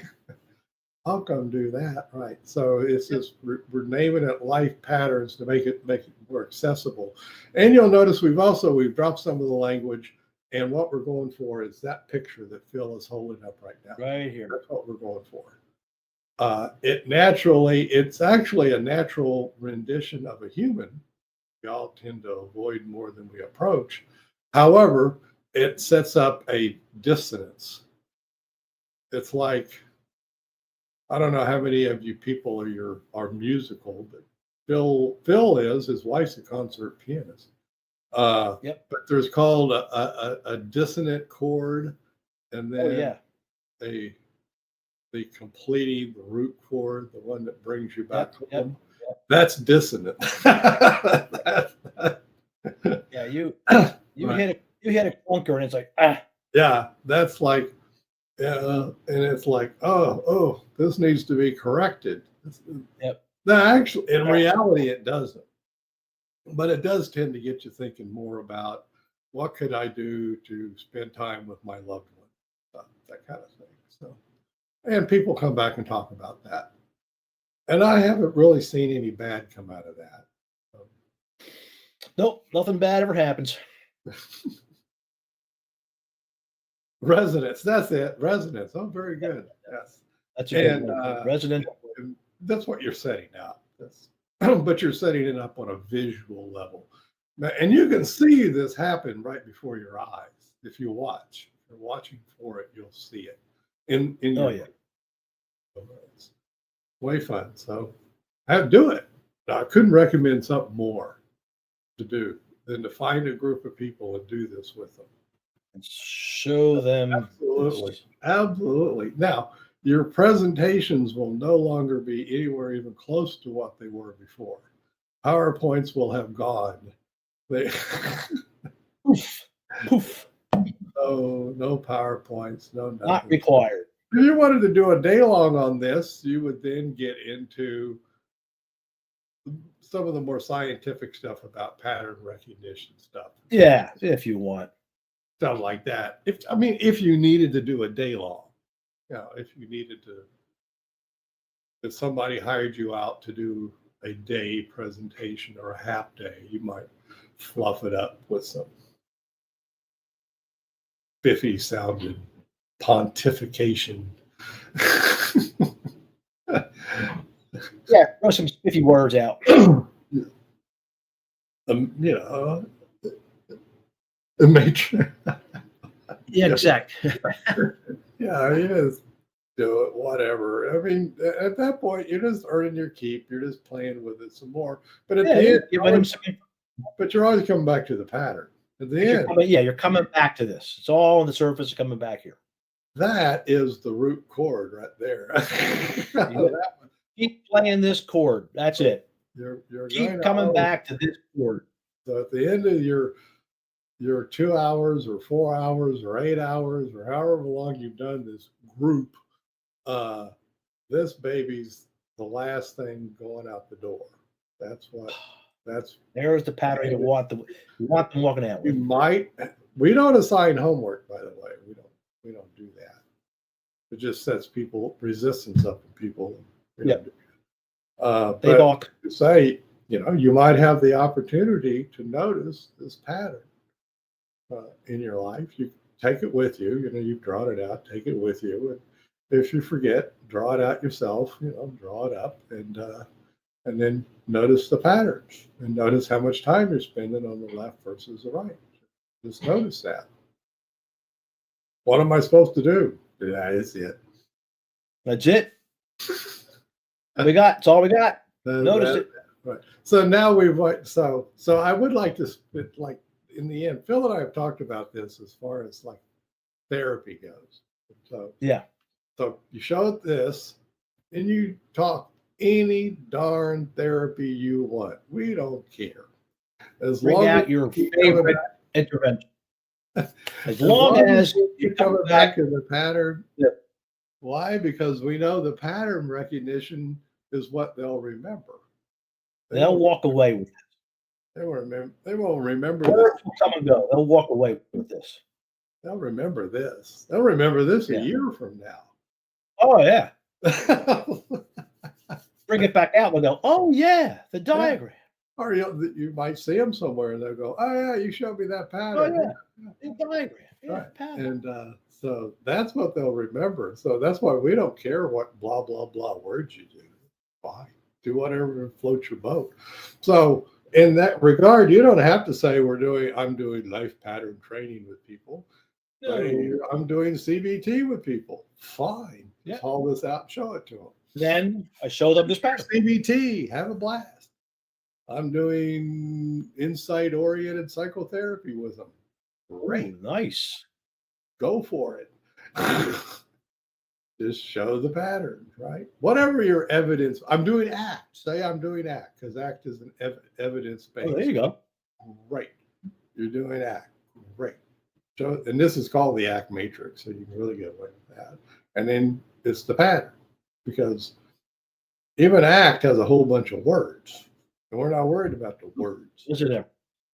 A: I'll come do that. Right. So it's just we're naming it life patterns to make it more accessible. And you'll notice we've dropped some of the language, and what we're going for is that picture that Phil is holding up right now.
B: Right here.
A: That's what we're going for. It's actually a natural rendition of a human. We all tend to avoid more than we approach. However, it sets up a dissonance. It's like, I don't know how many of you people are musical, but Phil is. His wife's a concert pianist.
B: Yep.
A: But there's called a dissonant chord, and then the completing the root chord, the one that brings you back home. Yep. That's dissonant.
B: Yeah, you
A: right.
B: hit a clunker, and it's like
A: Yeah, that's like. And it's like, oh, this needs to be corrected.
B: Yep.
A: No, actually, in reality, it doesn't. But it does tend to get you thinking more about what could I do to spend time with my loved one, that kind of thing. So, and people come back and talk about that. And I haven't really seen any bad come out of that.
B: Nope, nothing bad ever happens.
A: Resonance. That's it. Resonance. Oh, very good. Yes.
B: That's a good
A: And,
B: one. Resident.
A: and that's what you're setting up. But you're setting it up on a visual level. And you can see this happen right before your eyes. If you watch, if you're watching for it, you'll see it. In
B: Oh
A: your
B: yeah.
A: It's way fun. So do it. I couldn't recommend something more to do than to find a group of people and do this with them.
B: And show them.
A: Absolutely.
B: This.
A: Absolutely. Now, your presentations will no longer be anywhere even close to what they were before. PowerPoints will have gone. They
B: Poof. Poof.
A: no PowerPoints, no nothing.
B: Not required.
A: If you wanted to do a day long on this, you would then get into some of the more scientific stuff about pattern recognition stuff.
B: Yeah, if you want.
A: Stuff like that. If you needed to do a day long, if you needed to, if somebody hired you out to do a day presentation or a half day, you might fluff it up with some biffy sounding pontification.
B: Yeah, throw some spiffy words out.
A: The matrix.
B: Yeah, exactly.
A: Yeah, you just do it, whatever. I mean, at that point, you're just earning your keep. You're just playing with it some more. But at the end, you're always coming back to the pattern. At the end,
B: you're coming back to this. It's all on the surface, coming back here.
A: That is the root chord right there.
B: Keep playing this chord. That's it.
A: You're
B: keep coming back to this chord.
A: So at the end of your 2 hours or 4 hours or 8 hours or however long you've done this group, this baby's the last thing going out the door.
B: There's the pattern you want them walking out with.
A: We don't assign homework, by the way. We don't do that. It just sets resistance up in people.
B: Yeah.
A: They balk. Say, you might have the opportunity to notice this pattern in your life. You take it with you. You've drawn it out. Take it with you. And if you forget, draw it out yourself. Draw it up and then notice the patterns and notice how much time you're spending on the left versus the right. Just notice that. What am I supposed to do? That is it.
B: That's it. It's all we got. Notice it.
A: Right. So now so I would like to, in the end, Phil and I have talked about this as far as like therapy goes. So
B: yeah.
A: So you show it this and you talk any darn therapy you want. We don't care.
B: Bring out your favorite intervention. As long as
A: you're coming back to the pattern. Yep. Why? Because we know the pattern recognition is what they'll remember.
B: They'll walk away with it.
A: They won't remember.
B: Words will come and go. They'll walk away with this.
A: They'll remember this. They'll remember this a year from now.
B: Oh yeah. Bring it back out. They'll go, oh yeah, the diagram.
A: Yeah. Or you might see them somewhere and they'll go, oh yeah, you showed me that pattern.
B: Oh yeah, the diagram. Yeah,
A: right.
B: pattern.
A: And so that's what they'll remember. So that's why we don't care what blah blah blah words you do. Fine, do whatever floats your boat. So in that regard, you don't have to say I'm doing life pattern training with people. No. I'm doing CBT with people. Fine.
B: Yeah.
A: Just haul this out and show it to them.
B: Then I show them this pattern.
A: CBT, have a blast. I'm doing insight-oriented psychotherapy with them. Great.
B: Ooh, nice.
A: Go for it. Just show the pattern, right? Whatever your evidence. I'm doing ACT. Say I'm doing ACT because ACT is an evidence-based.
B: Oh, there you go.
A: Right. You're doing ACT. Great. So, and this is called the ACT matrix, so you can really get away with that. And then it's the pattern, because even ACT has a whole bunch of words, and we're not worried about the words.
B: What's in there?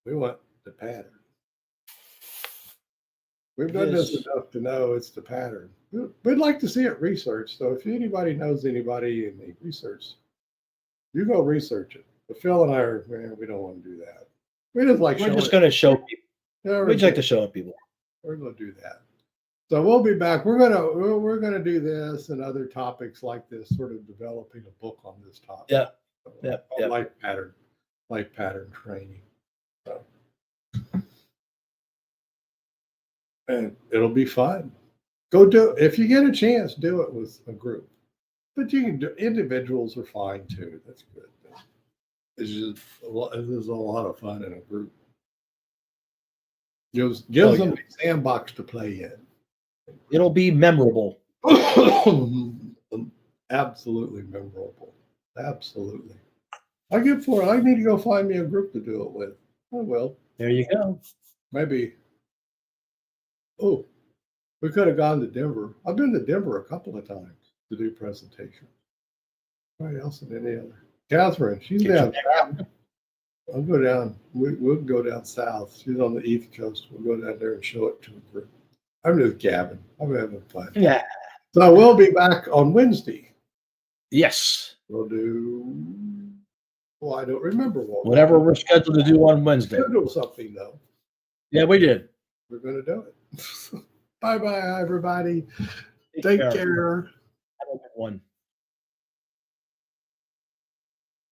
A: We want the pattern. We've done this enough to know it's the pattern. We'd like to see it researched. So if anybody knows anybody in the research, you go research it. But Phil and I we don't want to do that. We're just going to show people.
B: Yeah, we just like to show people.
A: We're going to do that. So we'll be back. We're gonna do this and other topics like this, sort of developing a book on this topic.
B: Yeah.
A: Life pattern training. So. And it'll be fun. Go do it. If you get a chance, do it with a group. But you can do individuals are fine too. That's good. It's just there's a lot of fun in a group. Gives them a sandbox to play in.
B: It'll be memorable.
A: Absolutely memorable. Absolutely. I need to go find me a group to do it with. I will.
B: There you go.
A: Maybe. Oh, we could have gone to Denver. I've been to Denver a couple of times to do presentations. Anybody else in any other? Catherine, she's down south. I'll go down. We'll go down south. She's on the East Coast. We'll go down there and show it to a group. I'm just gabbing. I'm having fun.
B: Yeah.
A: So we'll be back on Wednesday.
B: Yes.
A: We'll do. Well, I don't remember
B: whatever we're scheduled to do on Wednesday.
A: Schedule something though.
B: Yeah, we did.
A: We're going to do it. Bye bye, everybody. Take care.
B: Have a good one.